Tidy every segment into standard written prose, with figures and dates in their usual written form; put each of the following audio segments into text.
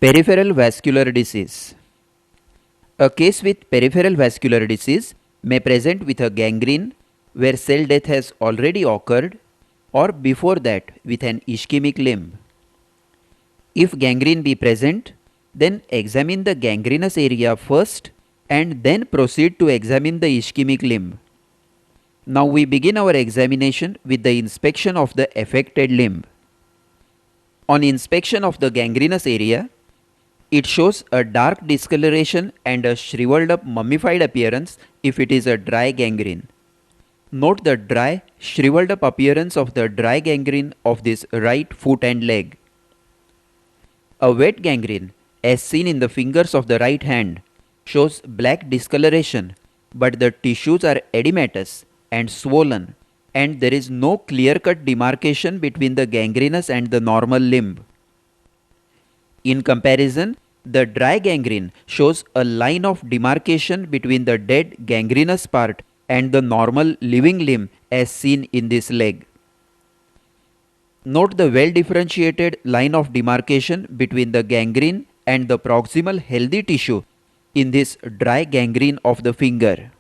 Peripheral vascular disease. A case with peripheral vascular disease may present with a gangrene where cell death has already occurred, or before that with an ischemic limb. If gangrene be present, then examine the gangrenous area first and then proceed to examine the ischemic limb. Now we begin our examination with the inspection of the affected limb. On inspection of the gangrenous area, it shows a dark discoloration and a shriveled up mummified appearance if it is a dry gangrene. Note the dry, shriveled up appearance of the dry gangrene of this right foot and leg. A wet gangrene, as seen in the fingers of the right hand, shows black discoloration, but the tissues are edematous and swollen, and there is no clear-cut demarcation between the gangrenous and the normal limb. In comparison, the dry gangrene shows a line of demarcation between the dead gangrenous part and the normal living limb as seen in this leg. Note the well differentiated line of demarcation between the gangrene and the proximal healthy tissue in this dry gangrene of the finger.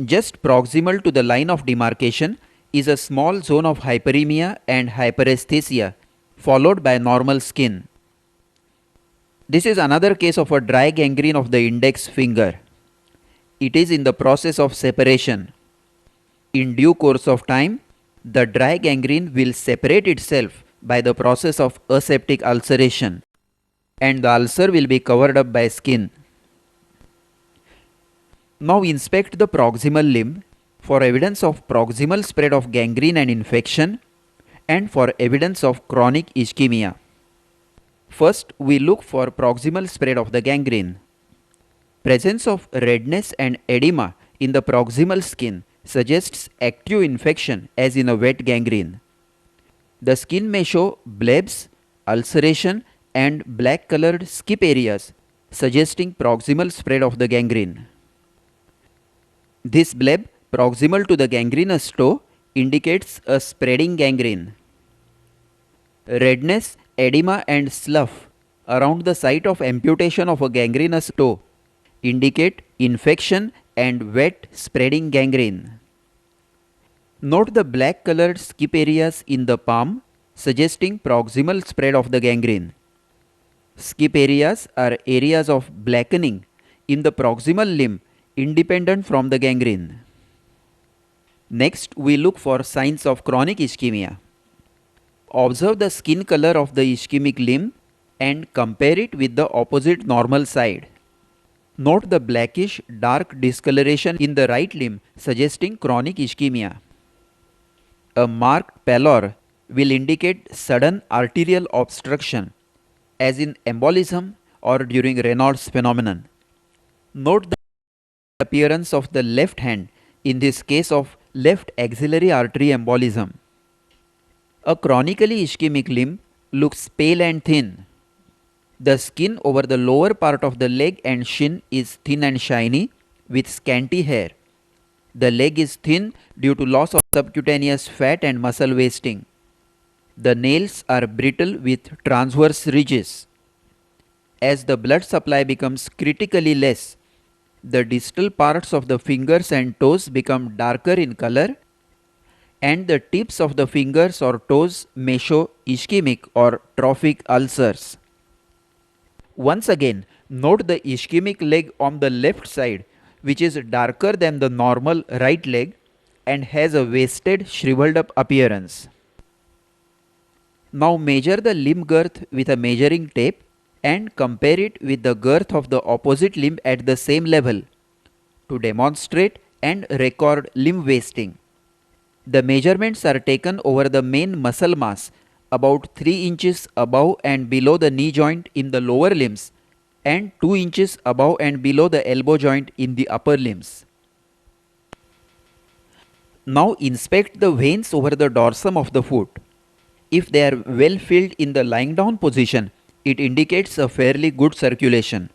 Just proximal to the line of demarcation is a small zone of hyperemia and hyperesthesia followed by normal skin. This is another case of a dry gangrene of the index finger. It is in the process of separation. In due course of time, the dry gangrene will separate itself by the process of aseptic ulceration, and the ulcer will be covered up by skin. Now inspect the proximal limb for evidence of proximal spread of gangrene and infection, and for evidence of chronic ischemia. First, we look for proximal spread of the gangrene. Presence of redness and edema in the proximal skin suggests active infection as in a wet gangrene. The skin may show blebs, ulceration and black colored skip areas suggesting proximal spread of the gangrene. This bleb proximal to the gangrenous toe indicates a spreading gangrene. Redness, edema and slough around the site of amputation of a gangrenous toe indicate infection and wet spreading gangrene. Note the black colored skip areas in the palm suggesting proximal spread of the gangrene. Skip areas are areas of blackening in the proximal limb independent from the gangrene. Next, we look for signs of chronic ischemia. Observe the skin color of the ischemic limb and compare it with the opposite normal side. Note the blackish dark discoloration in the right limb suggesting chronic ischemia. A marked pallor will indicate sudden arterial obstruction as in embolism or during Raynaud's phenomenon. Note the appearance of the left hand in this case of left axillary artery embolism. A chronically ischemic limb looks pale and thin. The skin over the lower part of the leg and shin is thin and shiny with scanty hair. The leg is thin due to loss of subcutaneous fat and muscle wasting. The nails are brittle with transverse ridges. As the blood supply becomes critically less, the distal parts of the fingers and toes become darker in color, and the tips of the fingers or toes may show ischemic or trophic ulcers. Once again, note the ischemic leg on the left side, which is darker than the normal right leg and has a wasted, shriveled up appearance. Now measure the limb girth with a measuring tape and compare it with the girth of the opposite limb at the same level to demonstrate and record limb wasting. The measurements are taken over the main muscle mass about 3 inches above and below the knee joint in the lower limbs and 2 inches above and below the elbow joint in the upper limbs. Now inspect the veins over the dorsum of the foot. If they are well filled in the lying down position, it indicates a fairly good circulation.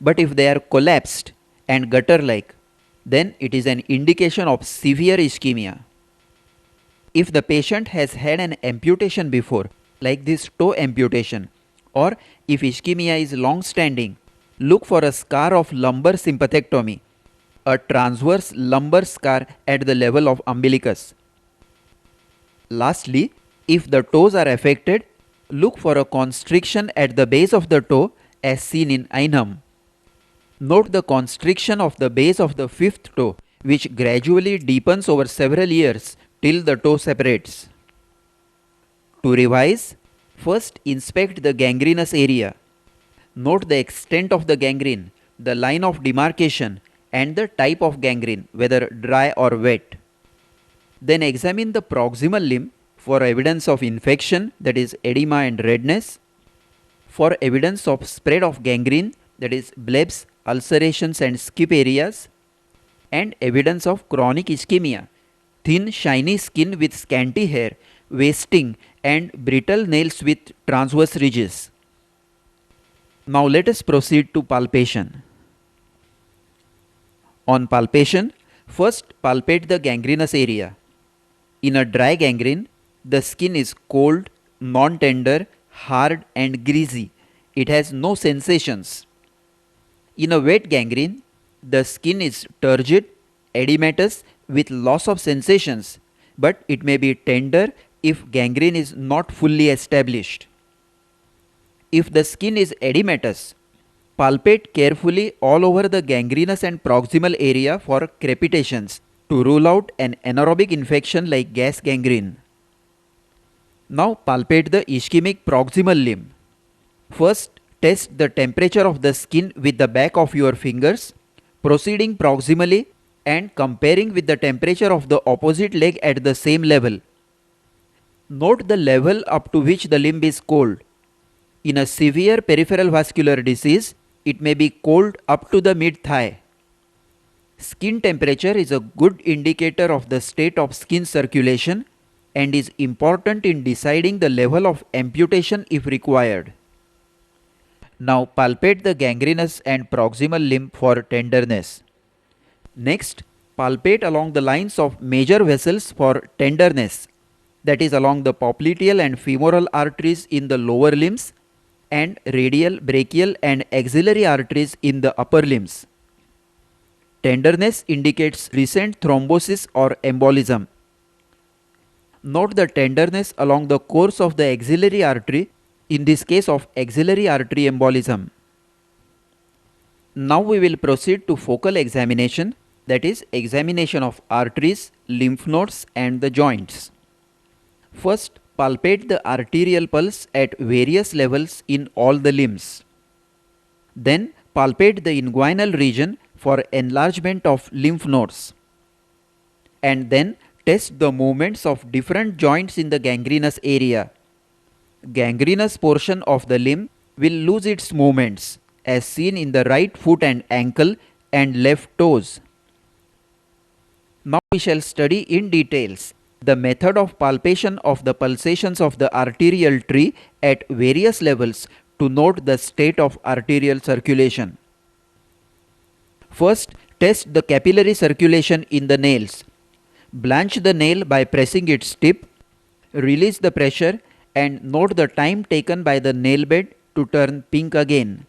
But if they are collapsed and gutter-like, then it is an indication of severe ischemia. If the patient has had an amputation before, like this toe amputation, Or if ischemia is long standing, look for a scar of lumbar sympathectomy, a transverse lumbar scar at the level of umbilicus. Lastly, if the toes are affected, look for a constriction at the base of the toe as seen in Einham. Note the constriction of the base of the fifth toe, which gradually deepens over several years till the toe separates. To revise, first inspect the gangrenous area. Note the extent of the gangrene, the line of demarcation, and the type of gangrene, whether dry or wet. Then examine the proximal limb for evidence of infection, that is edema and redness, for evidence of spread of gangrene, that is blebs, ulcerations and skip areas, and evidence of chronic ischemia, thin shiny skin with scanty hair, wasting and brittle nails with transverse ridges. Now let us proceed to palpation. On palpation, first palpate the gangrenous area. In a dry gangrene, the skin is cold, non-tender, hard and greasy. It has no sensations. In a wet gangrene, the skin is turgid, edematous with loss of sensations, but it may be tender if gangrene is not fully established. If the skin is edematous, palpate carefully all over the gangrenous and proximal area for crepitations to rule out an anaerobic infection like gas gangrene. Now palpate the ischemic proximal limb. First, test the temperature of the skin with the back of your fingers, proceeding proximally and comparing with the temperature of the opposite leg at the same level. Note the level up to which the limb is cold. In a severe peripheral vascular disease, it may be cold up to the mid-thigh. Skin temperature is a good indicator of the state of skin circulation and is important in deciding the level of amputation if required. Now palpate the gangrenous and proximal limb for tenderness. Next, palpate along the lines of major vessels for tenderness, that is along the popliteal and femoral arteries in the lower limbs and radial, brachial and axillary arteries in the upper limbs. Tenderness indicates recent thrombosis or embolism. Note the tenderness along the course of the axillary artery, in this case of axillary artery embolism. Now we will proceed to focal examination, that is examination of arteries, lymph nodes and the joints. First, palpate the arterial pulse at various levels in all the limbs. Then palpate the inguinal region for enlargement of lymph nodes. And then test the movements of different joints in the gangrenous area. Gangrenous portion of the limb will lose its movements, as seen in the right foot and ankle and left toes. Now we shall study in details the method of palpation of the pulsations of the arterial tree at various levels to note the state of arterial circulation. First, test the capillary circulation in the nails. Blanch the nail by pressing its tip, release the pressure and note the time taken by the nail bed to turn pink again.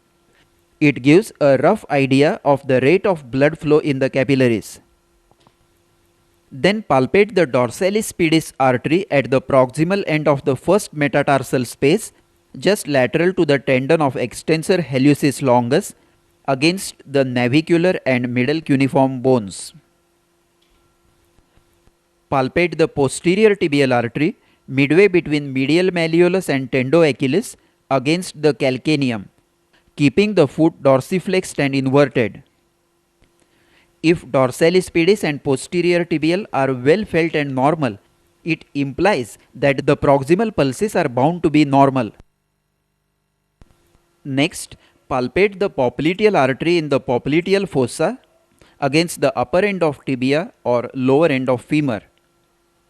It gives a rough idea of the rate of blood flow in the capillaries. Then palpate the dorsalis pedis artery at the proximal end of the first metatarsal space, just lateral to the tendon of extensor hallucis longus, against the navicular and middle cuneiform bones. Palpate the posterior tibial artery midway between medial malleolus and tendoachilles against the calcaneum, keeping the foot dorsiflexed and inverted. If dorsalis pedis and posterior tibial are well felt and normal, it implies that the proximal pulses are bound to be normal. Next, palpate the popliteal artery in the popliteal fossa against the upper end of tibia or lower end of femur.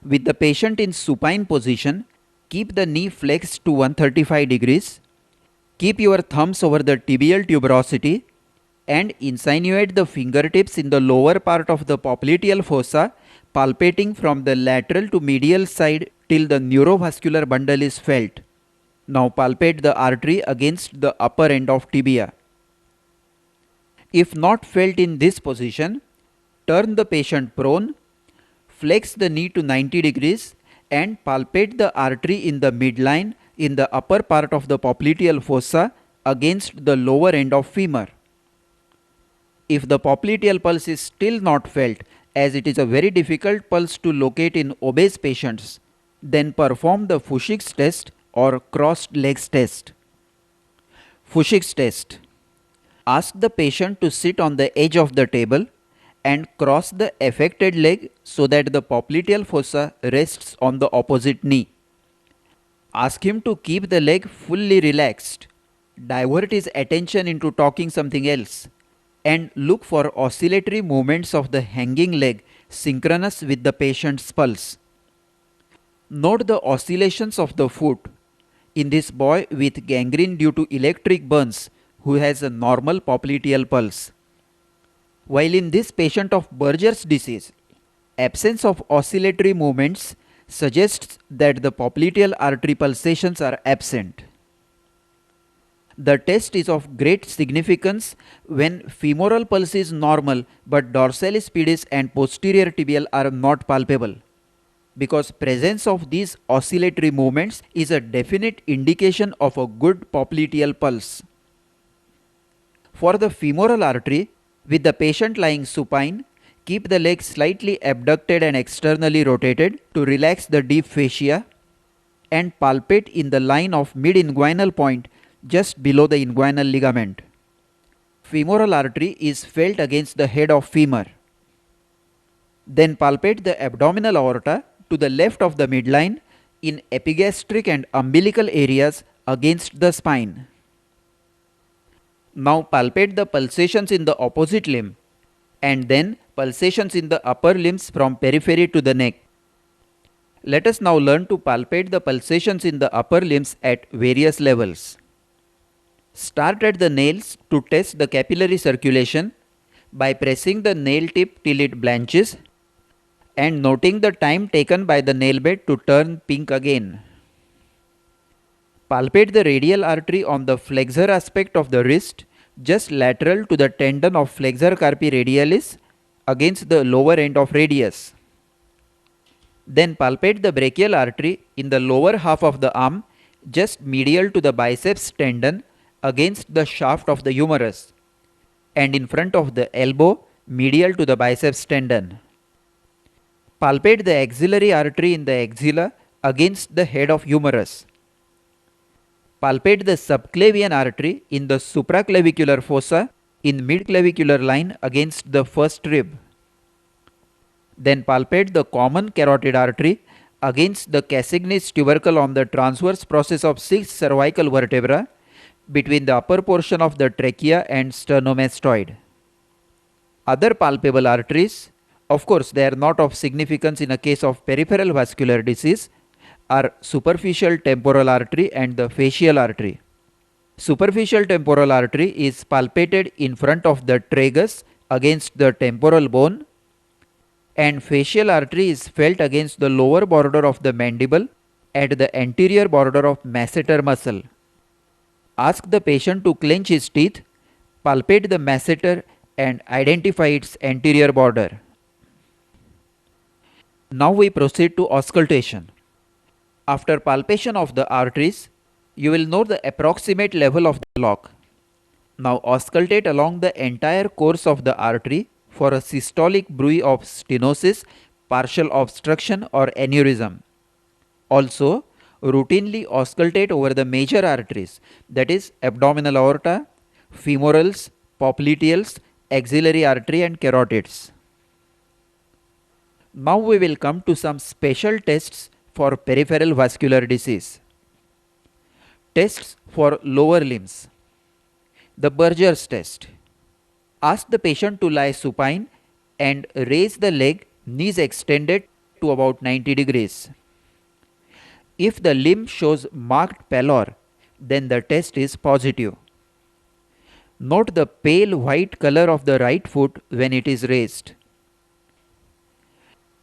With the patient in supine position, keep the knee flexed to 135 degrees. Keep your thumbs over the tibial tuberosity and insinuate the fingertips in the lower part of the popliteal fossa, palpating from the lateral to medial side till the neurovascular bundle is felt. Now palpate the artery against the upper end of tibia. If not felt in this position, turn the patient prone, flex the knee to 90 degrees and palpate the artery in the midline in the upper part of the popliteal fossa against the lower end of femur. If the popliteal pulse is still not felt, as it is a very difficult pulse to locate in obese patients, then perform the Fuchs's test or crossed legs test. Fuchs's test. Ask the patient to sit on the edge of the table and cross the affected leg so that the popliteal fossa rests on the opposite knee. Ask him to keep the leg fully relaxed. Divert his attention into talking something else and look for oscillatory movements of the hanging leg synchronous with the patient's pulse. Note the oscillations of the foot in this boy with gangrene due to electric burns who has a normal popliteal pulse. While in this patient of Berger's disease, absence of oscillatory movements suggests that the popliteal artery pulsations are absent. The test is of great significance when femoral pulse is normal but dorsalis pedis and posterior tibial are not palpable, because presence of these oscillatory movements is a definite indication of a good popliteal pulse. For the femoral artery, with the patient lying supine, keep the leg slightly abducted and externally rotated to relax the deep fascia and palpate in the line of mid-inguinal point just below the inguinal ligament. Femoral artery is felt against the head of femur. Then palpate the abdominal aorta to the left of the midline in epigastric and umbilical areas against the spine. Now palpate the pulsations in the opposite limb and then pulsations in the upper limbs from periphery to the neck. Let us now learn to palpate the pulsations in the upper limbs at various levels. Start at the nails to test the capillary circulation by pressing the nail tip till it blanches and noting the time taken by the nail bed to turn pink again. Palpate the radial artery on the flexor aspect of the wrist just lateral to the tendon of flexor carpi radialis against the lower end of radius. Then palpate the brachial artery in the lower half of the arm just medial to the biceps tendon against the shaft of the humerus and in front of the elbow medial to the biceps tendon. Palpate the axillary artery in the axilla against the head of humerus. Palpate the subclavian artery in the supraclavicular fossa in midclavicular line against the first rib. Then palpate the common carotid artery against the Cassign's tubercle on the transverse process of 6 cervical vertebra between the upper portion of the trachea and sternomastoid. Other palpable arteries, of course they are not of significance in a case of peripheral vascular disease, are superficial temporal artery and the facial artery. Superficial temporal artery is palpated in front of the tragus against the temporal bone, and facial artery is felt against the lower border of the mandible at the anterior border of masseter muscle. Ask the patient to clench his teeth, palpate the masseter and identify its anterior border. Now we proceed to auscultation. After palpation of the arteries, you will know the approximate level of the lock. Now auscultate along the entire course of the artery for a systolic bruit of stenosis, partial obstruction or aneurysm. Also, routinely auscultate over the major arteries, that is abdominal aorta, femorals, popliteals, axillary artery and carotids. Now we will come to some special tests for peripheral vascular disease. Tests for lower limbs. The Berger's test. Ask the patient to lie supine and raise the leg, knees extended to about 90 degrees. If the limb shows marked pallor, then the test is positive. Note the pale white color of the right foot when it is raised.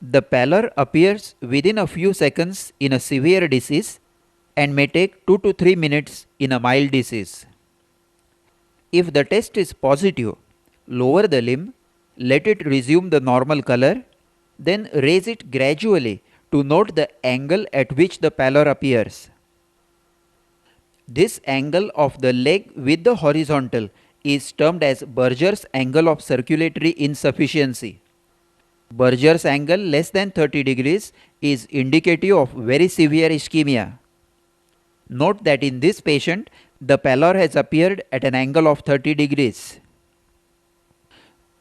The pallor appears within a few seconds in a severe disease and may take 2 to 3 minutes in a mild disease. If the test is positive, lower the limb, let it resume the normal color, then raise it gradually to note the angle at which the pallor appears. This angle of the leg with the horizontal is termed as Berger's angle of circulatory insufficiency. Berger's angle less than 30 degrees is indicative of very severe ischemia. Note that in this patient, the pallor has appeared at an angle of 30 degrees.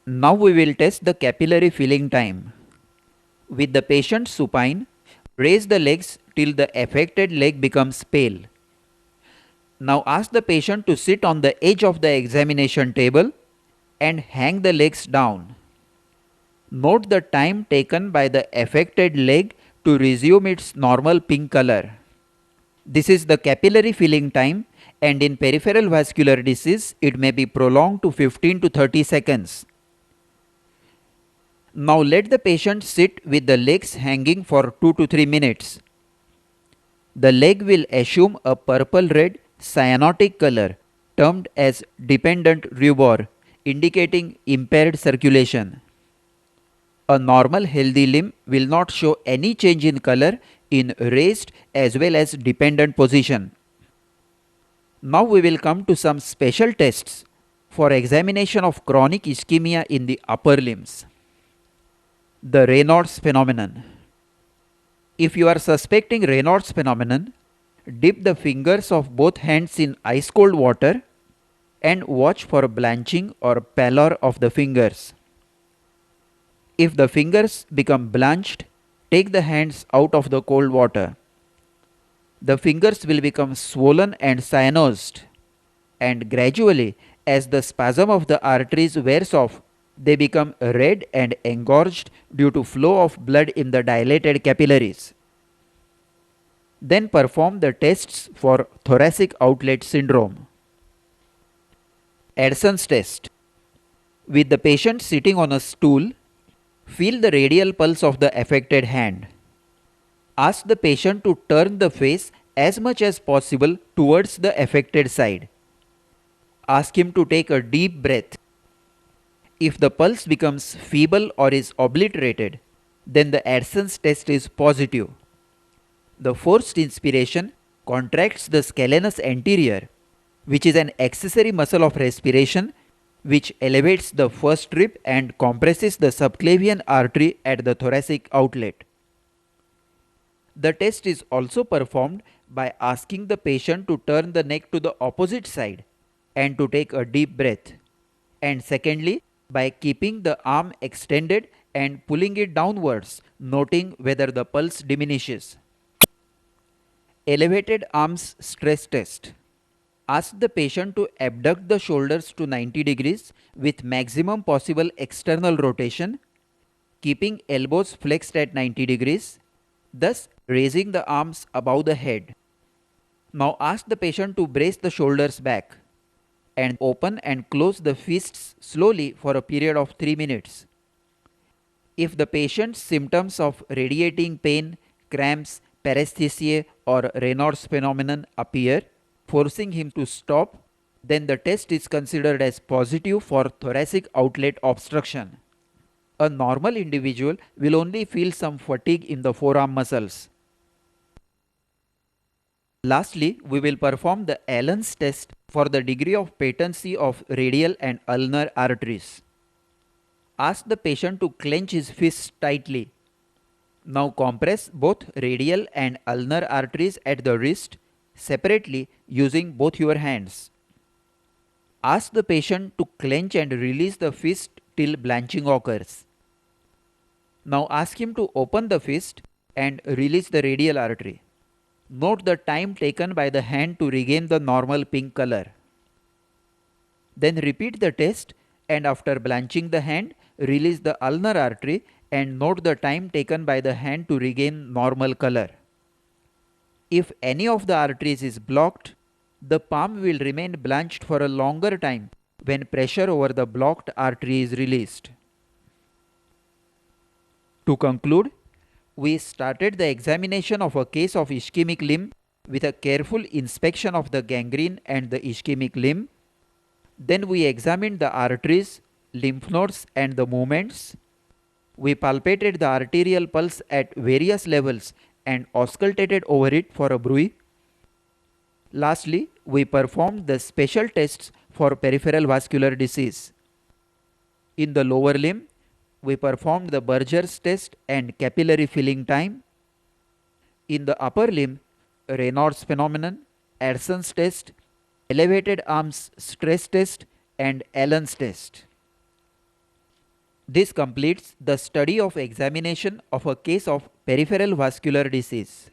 Now we will test the capillary filling time. With the patient supine, raise the legs till the affected leg becomes pale. Now ask the patient to sit on the edge of the examination table and hang the legs down. Note the time taken by the affected leg to resume its normal pink color. This is the capillary filling time, and in peripheral vascular disease it may be prolonged to 15 to 30 seconds. Now let the patient sit with the legs hanging for 2 to 3 minutes. The leg will assume a purple-red cyanotic color termed as dependent rubor, indicating impaired circulation. A normal healthy limb will not show any change in color in raised as well as dependent position. Now we will come to some special tests for examination of chronic ischemia in the upper limbs. The Raynaud's phenomenon. If you are suspecting Raynaud's phenomenon, dip the fingers of both hands in ice cold water and watch for blanching or pallor of the fingers. If the fingers become blanched, take the hands out of the cold water. The fingers will become swollen and cyanosed, and gradually, as the spasm of the arteries wears off, they become red and engorged due to flow of blood in the dilated capillaries. Then perform the tests for thoracic outlet syndrome. Addison's test. With the patient sitting on a stool, feel the radial pulse of the affected hand. Ask the patient to turn the face as much as possible towards the affected side. Ask him to take a deep breath. If the pulse becomes feeble or is obliterated, then the Addison's test is positive. The forced inspiration contracts the scalenus anterior, which is an accessory muscle of respiration which elevates the first rib and compresses the subclavian artery at the thoracic outlet. The test is also performed by asking the patient to turn the neck to the opposite side and to take a deep breath, and secondly by keeping the arm extended and pulling it downwards, noting whether the pulse diminishes. Elevated arms stress test. Ask the patient to abduct the shoulders to 90 degrees with maximum possible external rotation, keeping elbows flexed at 90 degrees, thus raising the arms above the head. Now ask the patient to brace the shoulders back and open and close the fists slowly for a period of 3 minutes. If the patient's symptoms of radiating pain, cramps, paresthesia or Raynaud's phenomenon appear, forcing him to stop, then the test is considered as positive for thoracic outlet obstruction. A normal individual will only feel some fatigue in the forearm muscles. Lastly, we will perform the Allen's test for the degree of patency of radial and ulnar arteries. Ask the patient to clench his fists tightly. Now compress both radial and ulnar arteries at the wrist separately using both your hands. Ask the patient to clench and release the fist till blanching occurs. Now ask him to open the fist and release the radial artery. Note the time taken by the hand to regain the normal pink color. Then repeat the test, and after blanching the hand, release the ulnar artery and note the time taken by the hand to regain normal color. If any of the arteries is blocked, the palm will remain blanched for a longer time when pressure over the blocked artery is released. To conclude, we started the examination of a case of ischemic limb with a careful inspection of the gangrene and the ischemic limb. Then we examined the arteries, lymph nodes, and the movements. We palpated the arterial pulse at various levels and auscultated over it for a bruit. Lastly, we performed the special tests for peripheral vascular disease. In the lower limb, we performed the Berger's test and capillary filling time. In the upper limb, Raynaud's phenomenon, Addison's test, elevated arms stress test, and Allen's test. This completes the study of examination of a case of peripheral vascular disease.